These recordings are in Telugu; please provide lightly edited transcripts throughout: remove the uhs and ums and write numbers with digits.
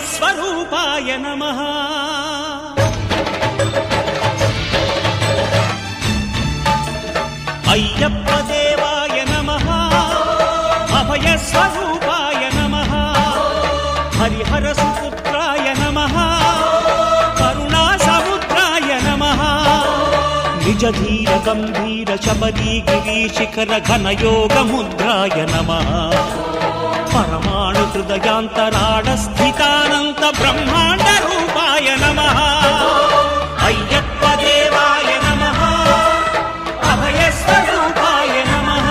అభయస్వరూపాయ నమః. అయ్యప్ప దేవాయ నమః. అభయస్వరూపాయ నమః. హరిహర సుపుత్రాయ నమః. కరుణా సముద్రాయ నమః. నిజ ధీర గంభీర శబరీ గిరీశిఖర ఘనయోగ ముద్రాయ నమః. పరమాణు హృదయాంతరాడ స్థితానంత బ్రహ్మాండ రూపాయ నమః. అయ్యప్ప దేవాయ నమః. అభయస్వరూపాయ నమః.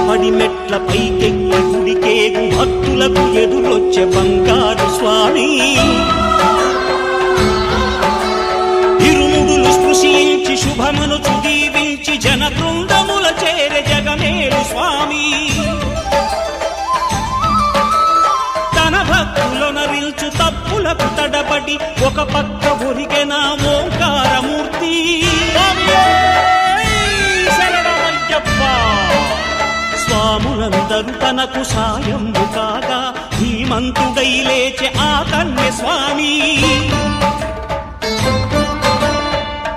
పడిమెట్ల పైకెక్కి గుడికేగు భక్తులకు ఎదురొచ్చే బంగారు స్వామి. ఇరుముడులు స్పృశించి శుభమును దీవించి జన బృందముల చేరే జగమేలు స్వామి. తన భక్తులొనరిల్చు తప్పులకు తడబడి ఒక పక్క ఒరిగెన ఓంకారమూర్తి. స్వాములందరూ తనకు సాయము కాగా ధీమంతుడై లేచే ఆ కన్య స్వామి.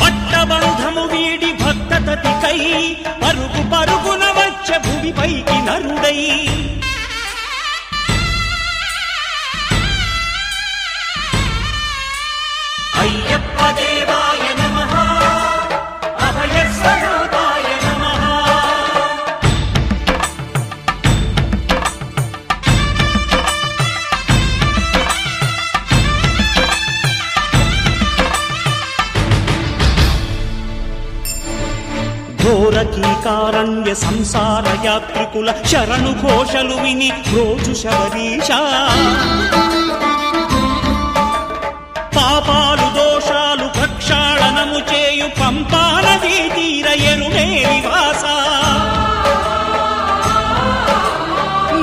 పట్టబంధము వీడి భక్తతతికై పరుగు పరుగున వచ్చే భూమిపైకి నరుడై. అయ్యప్ప దేవాయ నమః. అభయస్వరూపాయ నమః. ఘోరకీకారణ్య సంసార యాత్రికుల శరణు ఘోషలు విని రోజు శబరీశ. పాపాలు దోషాలు ప్రక్షాళనము చేయు పంపానదీ తీర ఎరుమే నివాస.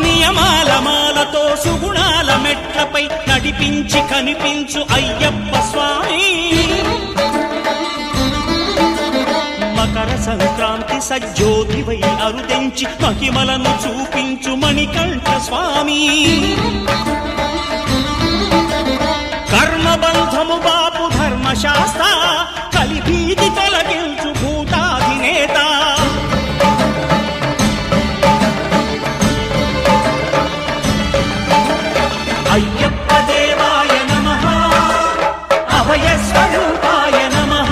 నియమాల మాలతో సుగుణాల మెట్లపై నడిపించి కనిపించు అయ్యప్ప స్వామి. మకర సంక్రాంతి సజ్జోతివై అరుదెంచి మహిమలను చూపించు మణికంఠ స్వామి. కర్మబంధము బాపు ధర్మశాస్త్ర కలిభీతి తొలగించు భూతాధినేత. అయ్యప్ప దేవాయ నమః. అభయస్వరూపాయ నమః.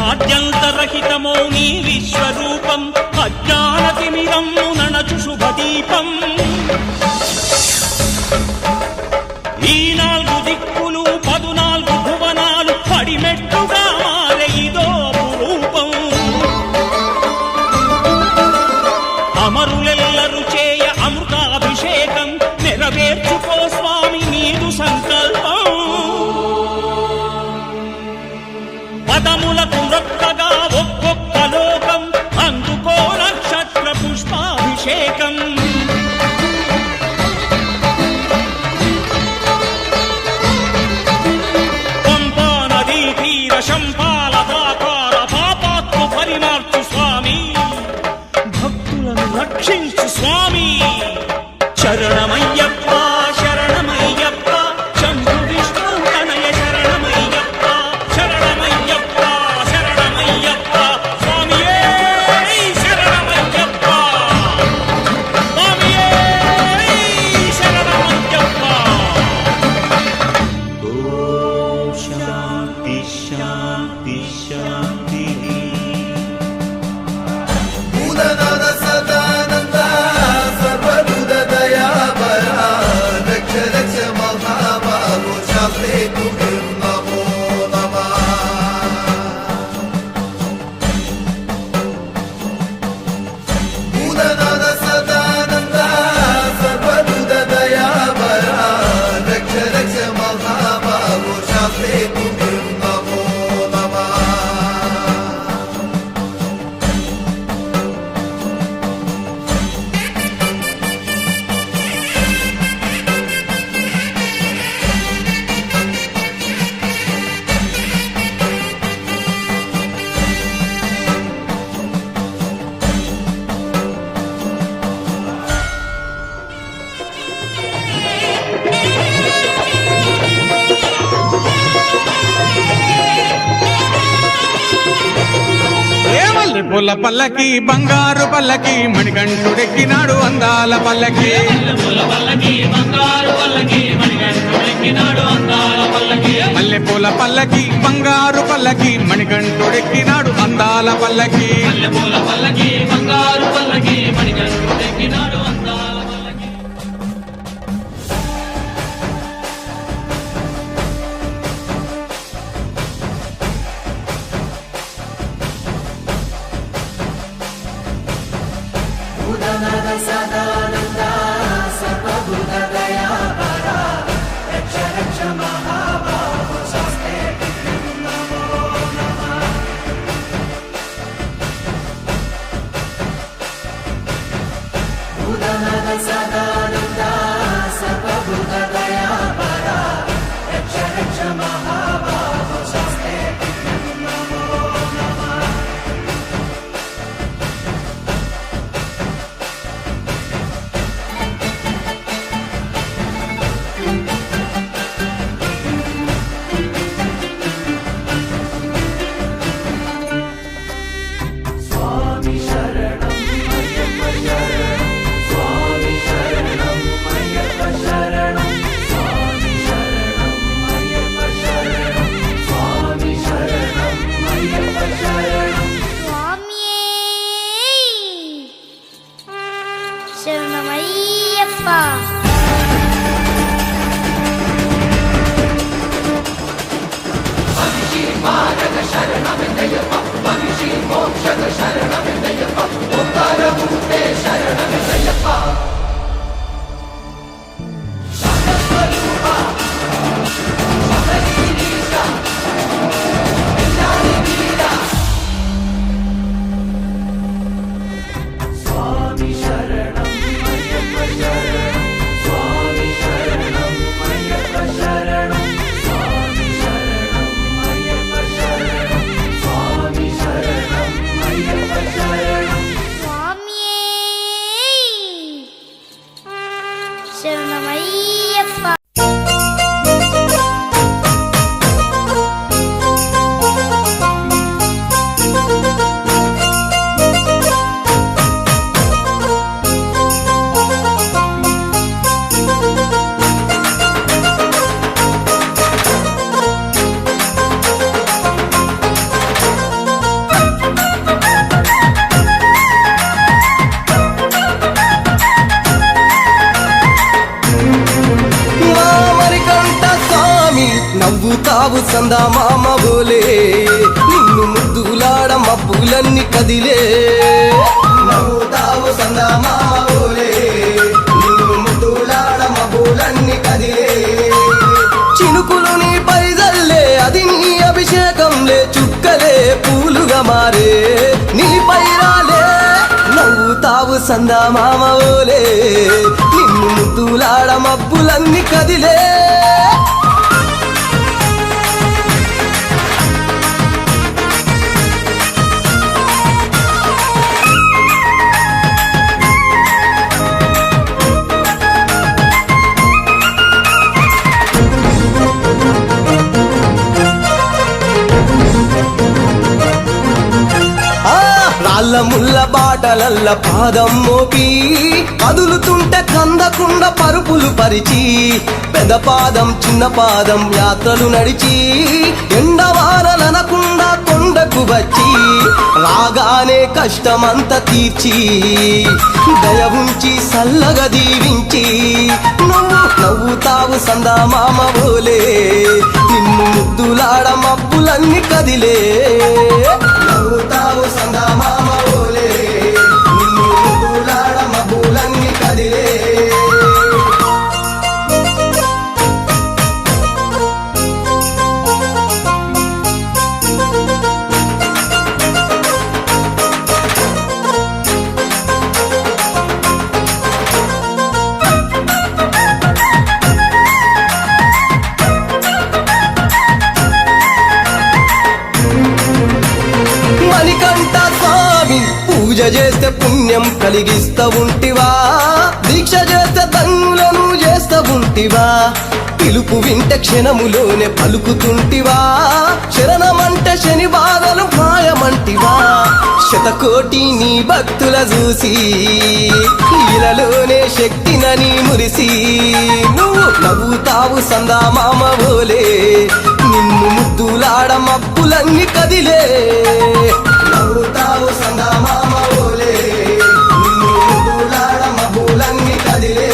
ఆద్యంతరహితమో నీ విశ్వరూపం అజ్ఞానతిమిరము నణచు శుభదీపం. ఈ 4 దిక్కులు 14 భువనాలు పడిమెట్టుగా మారే ఇదో రూపం. అమరులెల్లరు చేయ అమృతాభిషేకం నెరవేర్చుకో స్వామి నీదు సంకల్పం. పదములకు మొక్కగా ఒక్కొక్క లోకం అందుకో నక్షత్ర పుష్పాభిషేకం. పంపా నదీ తీర శంపాల దాకార పాపాత్మ పరిమార్చు స్వామి. భక్తులను రక్షించు స్వామి. శరణమయ్యప్ప శరణమయ్యప్ప శంభు విష్ణు తనయ శరణమయ్యప్ప. శరణమయ్యప్ప శరణమయ్యప్ప స్వామియే శరణమయ్యప్ప. స్వామియే శరణమయ్యప్ప. ఓం శాంతి శాంతి శాంతి. భూతనాథ సదానంద సర్వభూత దయాపరా రక్ష రక్ష మహాబాహో శాస్త్రే తుభ్యం నమో నమః. భూతనాథ సదానంద సర్వభూత దయాపరా రక్ష రక్ష మహాబాహో శాస్త్రే తుభ్యం నమో నమః. మల్లెపూల పల్లకి బంగారు పల్లకి మణికంఠుడెక్కినాడు అందాల పల్లకి మల్లెపూల పల్లకి బంగారు పల్లకి మణికంఠుడెక్కినాడు అందాల పల్లకి శరణమయ్యప్ప. శరణమయ్యప్ప. నవ్వుతావు సందా మామ బోలే నిన్ను ముద్దులాడ మబ్బులన్నీ కదిలే నవ్వుతావు సందా మామ బోలే నిన్ను ముద్దులాడ మబ్బులన్నీ కదిలే చినుకులు నీ పైజల్లే అది నీ అభిషేకంలే చుక్కలే పూలుగా మారే నీ పైరాలే నవ్వుతావు సందా మామ బోలే నిన్ను ముద్దులాడ మబ్బులన్నీ కదిలే రాళ్ళ ముళ్ళ బాటలల్ల పాదం మోపి కదులుతుంటే కందకుండా పరుపులు పరిచి పెద్ద పాదం చిన్న పాదం యాత్రలు నడిచి ఎండవానలనకుండా కొండకు వచ్చి రాగానే కష్టమంతా తీర్చి దయ ఉంచి సల్లగా దీవించి నువ్వు నవ్వుతావు సందా మామ బోలే నిన్ను ముద్దులాడ మబ్బులన్నీ కదిలే నవ్వుతావు సందా మామ బోలే నిన్ను ముద్దులాడ మబ్బులన్నీ కదిలే పూజ చేస్తే పుణ్యం కలిగిస్తా ఉంటివా దీక్ష చేస్తే ధన్యులను చేస్తా ఉంటివా పిలుపు వింటే క్షణములోనే పలుకుతుంటివా శరణమంటే శని బాధలు మాయమంటివా శతకోటి నీ భక్తుల చూసి ఇలలోనే శక్తినని మురిసి నువ్వు నవ్వుతావు సందా మామ ఓలే నిన్ను ముద్దులాడ మబ్బులన్నీ కదిలే నవ్వుతావు సందా మామ ఓలే నిన్ను ముద్దులాడ మబ్బులన్నీ కదిలే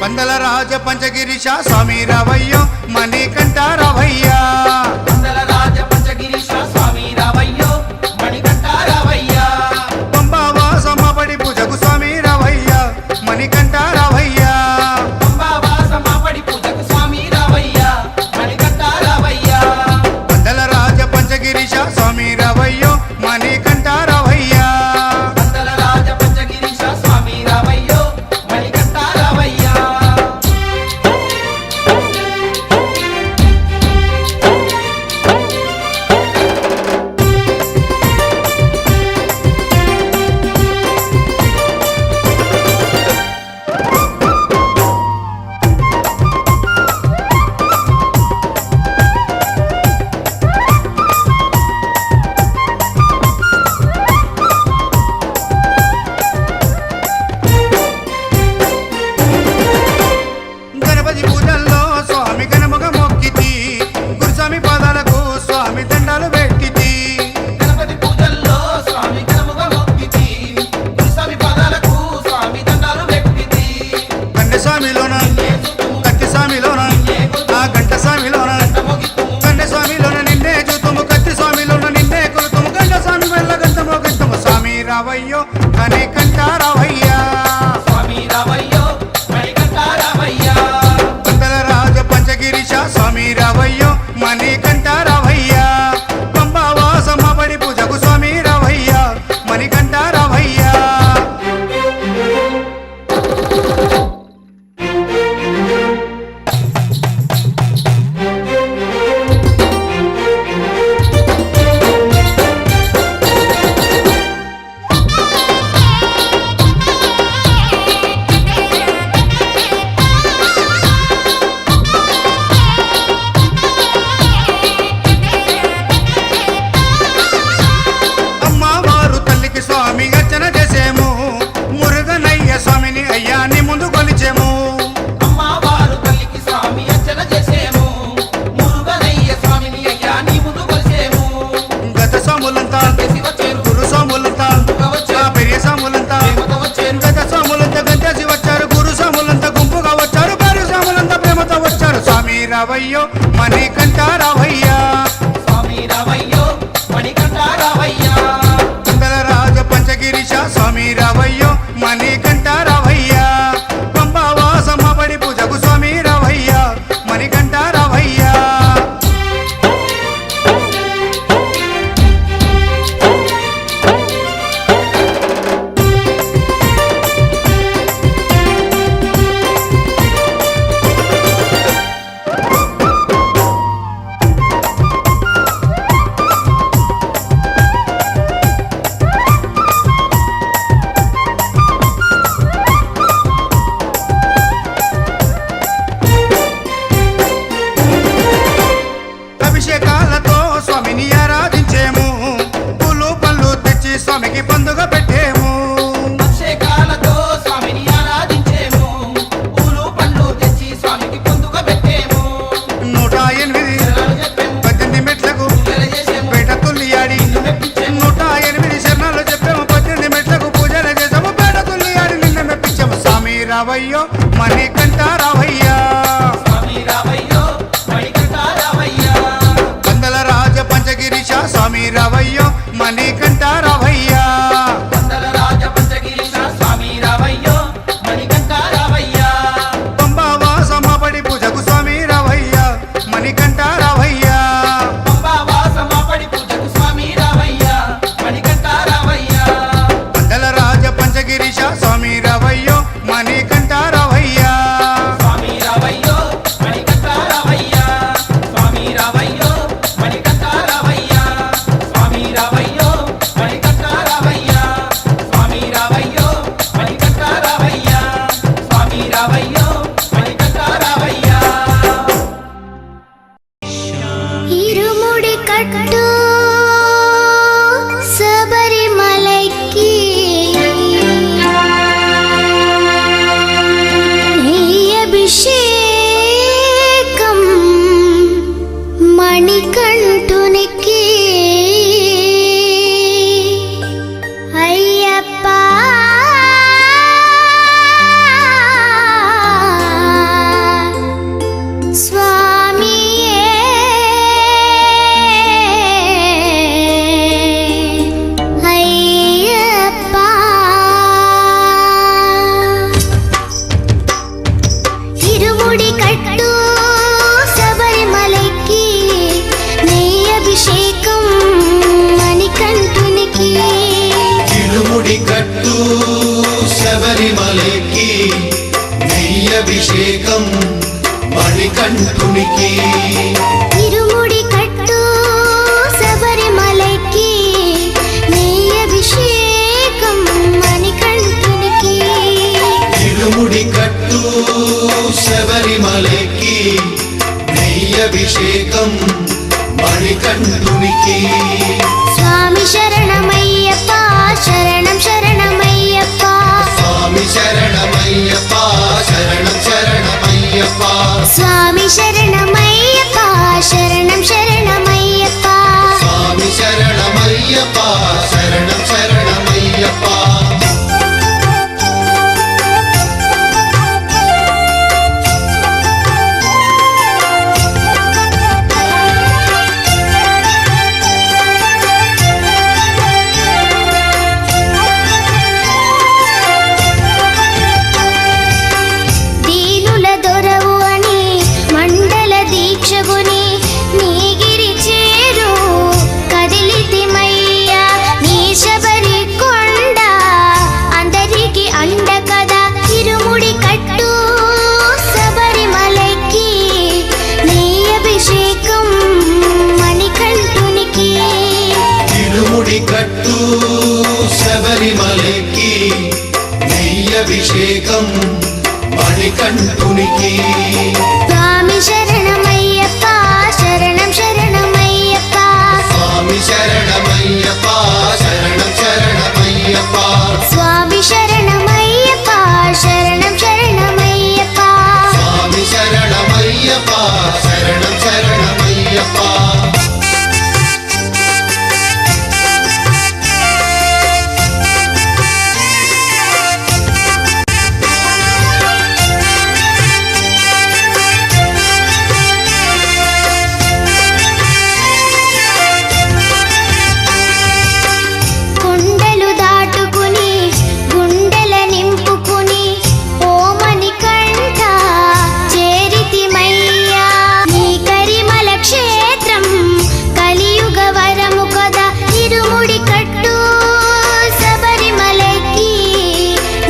పందల రాజ పంచగిరీశ స్వామి రావయ్యో మణికంఠ రావయ్యా పందల రాజ పంచగిరీశ స్వామి రావయ్యో మణికంఠ రావయ్యా పంబావాసమ్మబడి పూజకు స్వామి రావయ్యా మణికంఠ రావయ్యా పంబావాసమ్మబడి పూజకు స్వామి రావయ్యా మణికంఠ రావయ్యా పందల రాజ పంచగిరీశ స్వామి రావయ్యో మణికంఠ రావయ్యా పందల రాజ పంచగిరీశ స్వామి రావయ్యో మణికంఠ రావయ్యా గణపతి పూజల్లో స్వామి గణముగ మొక్కితి గురుస్వామి పాదాలకు స్వామి దండాలు పెట్టితి గణపతి పూజల్లో స్వామి గణముగా మొక్కితి గురుస్వామి పాదాలకు స్వామి దండాలు పెట్టితి కండ స్వామిలోన కత్తి స్వామిలోన ఆ గంట స్వామిలోన కండ స్వామిలోన నిన్నే చూతుము కత్తి స్వామిలోన నిన్నే కొలుతుము గంట స్వామి వెళ్ళ గంటమో గంటము స్వామి రావయ్యో కనే కంట రావయ్యా స్వామి రావయ్యో మణికంఠ రావయ్యా పందల రాజ పంచగిరీశ స్వామి రావయ్యో మణికంఠ రావయ్యా పంబావాసమ్మబడి పూజకు స్వామి రావయ్యా మణికంఠ రావయ్యా అమ్మవారు తల్లికి స్వామి అర్చన చేసేము మురుగనయ్య స్వామిని అయ్యాని ముందు కొలిచేము అమ్మవారు తల్లికి స్వామి అర్చన చేసేము మురుగనయ్య స్వామిని అయ్యా నీ ముందు కొలిసేము గత స్వాములంతా చేసి వచ్చేరు గురు స్వాములంతా ఆ పెరియ స్వాములంతా ప్రేమతో వచ్చేరు గత స్వాములంతా గంటేసి వచ్చారు గురు స్వాములంతా గుంపుగా వచ్చారు పేరు స్వాములంతా ప్రేమతో వచ్చారు స్వామి రావయ్యో మణికంఠ రావయ్యా స్వామి రావయ్యో మణికంఠ రావయ్యా పందల రాజ పంచగిరీశ స్వామి రావయ్యో మణికంఠ రావయ్యా పంబావాసమ్మబడి పూజకు స్వామి రావయ్యా మణికంఠ రావయ్యా అభిషేకాలతో స్వామిని ఆరాధించేము పూలు పళ్ళు తెచ్చి స్వామికి పండుగ పెట్టేము అభిషేకాలతో స్వామిని ఆరాధించేము పూలు పండ్లు తెచ్చి స్వామికి పొందుక పెట్టేము 108 శరణాలు చెప్పేము 18 మెట్లకు పూజలు చేసేము పేట తుల్లియాడి నిన్ను మెప్పించేము 108 శరణాలు చెప్పాము 18 మెట్లకు పూజలు చేసాము పేట తుల్లియాడి నిన్న మెప్పించాము స్వామి రావయ్యో మణికంఠ రావయ్యా స్వామి రావయ్యో మణికంఠ రావయ్యా పందల రాజ పంచగిరీశ స్వామి రావయ్యో మణికంఠ కట్టు శబరిమలకి అభిషేకం మణికంఠునికి అయ్యప్ప స్వామియే అయ్యప్ప ఇరుముడి కట్టు శబరిమలకి నీ అభిషేకం మణికంఠునికి ఇరుముడి కట్టు శబరిమలకి నెయ్యభిషేకం మణికంఠునికి ఇరుముడి కట్టు శబరిమలకి నీ అభిషేకం మణికంఠునికి ఇరుముడి కట్టు శబరిమలకి నెయ్యభిషేకం మణికంఠునికి స్వామి శరణమయ్యప్ప శరణం శరణమయ్యప్ప స్వామి శరణమయ్యప్ప శరణం శరణమయ్యప్ప స్వామి శరణమయ్యప్ప శరణం శరణమయ్యప్ప స్వామి శరణమయ్యప్ప శరణం శరణమయ్యప్ప దీనుల దొరవు అని మండల దీక్షగుని నీగిరి చేరు కదిలితిమయ్యా నీ శబరి కొండ అందరికి అండ కదా ఇరుముడి కట్టు శబరిమలకి నీ అభిషేకం మణికంఠునికి ఇరుముడి కట్టు శబరిమలకి నెయ్యభిషేకం మణికంఠునికి స్వామి శరణమయ్యప్ప శరణం శరణమయ్యప్ప స్వామి శరణమయ్యప్ప శరణం శరణమయ్యప్ప స్వామి శరణమయ్యప్ప శరణం శరణమయ్యప్ప స్వామి శరణమయ్యప్ప శరణం శరణమయ్యప్ప కొండలు దాటుకుని గుండెల నింపుకుని ఓమని కంఠ చేరితిమయ్యా నీ కరిమల క్షేత్రం కలియుగ వరము కదా ఇరుముడి కట్టు శబరిమలకి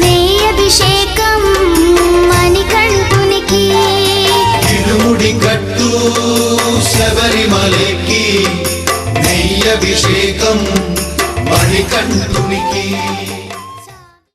నీ అభిషేకం మణికంఠునికి ఇరుముడి కట్టు శబరిమలకి నెయ్యభిషేకం మణికంఠునికి